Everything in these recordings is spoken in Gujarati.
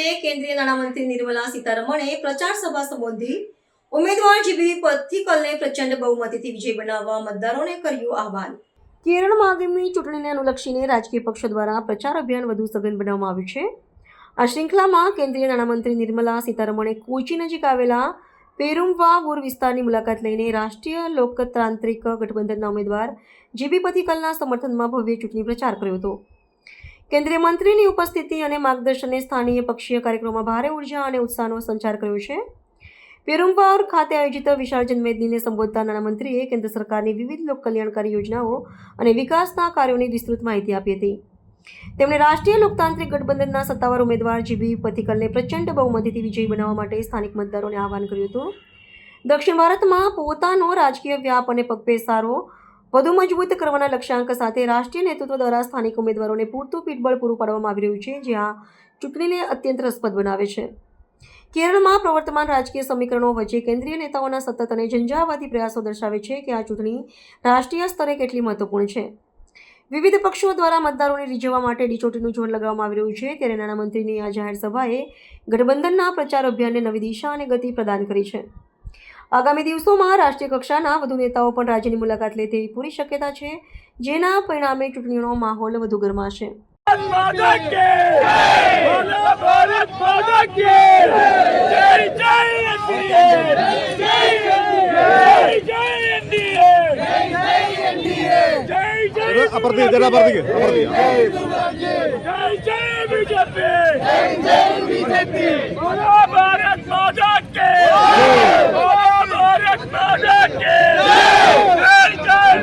દિવસે કેન્દ્રીય નાણામંત્રી નિર્મલા સીતારમણે પ્રચાર સભા સંબોધી ઉમેદવાર જીબી પથિકલને પ્રચંડ બહુમતીથી વિજય બનાવવા મતદારોને કર્યું આહવાન। કેરળમાં આગામી ચૂંટણીને અનુલક્ષીને રાજકીય પક્ષો દ્વારા પ્રચાર અભિયાન વધુ સઘન બનાવવામાં આવ્યું છે। આ શ્રૃંખલામાં કેન્દ્રીય નાણામંત્રી નિર્મલા સીતારમણે કોચી નજીક આવેલા પેરુમ્બાવૂર વિસ્તારની મુલાકાત લઈને રાષ્ટ્રીય લોકતાંત્રિક ગઠબંધનના ઉમેદવાર જીબી પથિકલના સમર્થનમાં ભવ્ય ચૂંટણી પ્રચાર કર્યો હતો। કેન્દ્રીય મંત્રીની ઉપસ્થિતિ અને માર્ગદર્શને સ્થાનીય પક્ષીય કાર્યક્રમોમાં ભારે ઉર્જા અને ઉત્સાહનો સંચાર કર્યો છે। પેરુમ્બાવૂર ખાતે આયોજિત વિશાળ જનમેદનીને સંબોધતા નાણામંત્રીએ કેન્દ્ર સરકારની વિવિધ લોકકલ્યાણકારી યોજનાઓ અને વિકાસના કાર્યોની વિસ્તૃત માહિતી આપી હતી। તેમણે રાષ્ટ્રીય લોકતાંત્રિક ગઠબંધનના સત્તાવાર ઉમેદવાર જીબી પથિકલને પ્રચંડ બહુમતીથી વિજયી બનાવવા માટે સ્થાનિક મતદારોને આહવાન કર્યું હતું। દક્ષિણ ભારતમાં પોતાનો રાજકીય વ્યાપ અને પગપેસારો વધુ મજબૂત કરવાના લક્ષ્યાંક સાથે રાષ્ટ્રીય નેતૃત્વ દ્વારા સ્થાનિક ઉમેદવારોને પૂરતું પીઠબળ પૂરું પાડવામાં આવી રહ્યું છે, જે આ ચૂંટણીને અત્યંત રસપ્રદ બનાવે છે। કેરળમાં પ્રવર્તમાન રાજકીય સમીકરણો વચ્ચે કેન્દ્રીય નેતાઓના સતત અને ઝંઝાવાતી પ્રયાસો દર્શાવે છે કે આ ચૂંટણી રાષ્ટ્રીય સ્તરે કેટલી મહત્વપૂર્ણ છે। વિવિધ પક્ષો દ્વારા મતદારોને રીઝવવા માટે ડીચોટીનું જોર લગાવવામાં આવી રહ્યું છે, ત્યારે નાણામંત્રીની આ જાહેર સભાએ ગઠબંધનના પ્રચાર અભિયાનને નવી દિશા અને ગતિ પ્રદાન કરી છે। આગામી દિવસોમાં રાષ્ટ્રીય કક્ષાના વધુ નેતાઓ પણ રાજ્યની મુલાકાત લે તેવી પૂરી શક્યતા છે, જેના પરિણામે ચૂંટણીનો માહોલ વધુ ગરમાશે।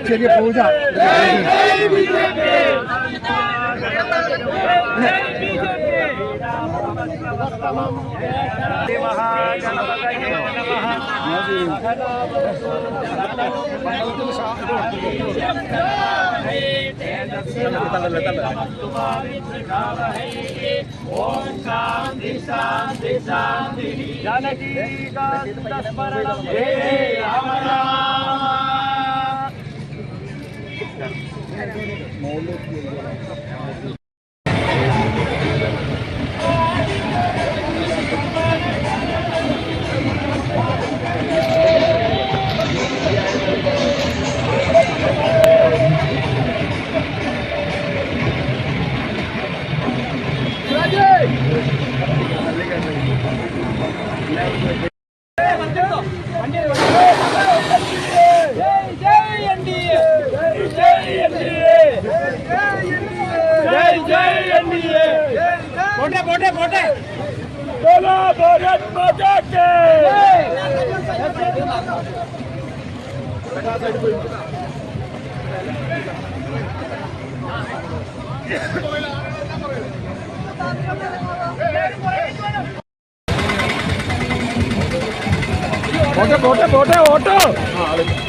चलिए पूजा जानकी स्मरणं हे राम राम। बोटे बोटे बोटे बोलो भारत माता के बोटे बोटे बोटे ऑटो।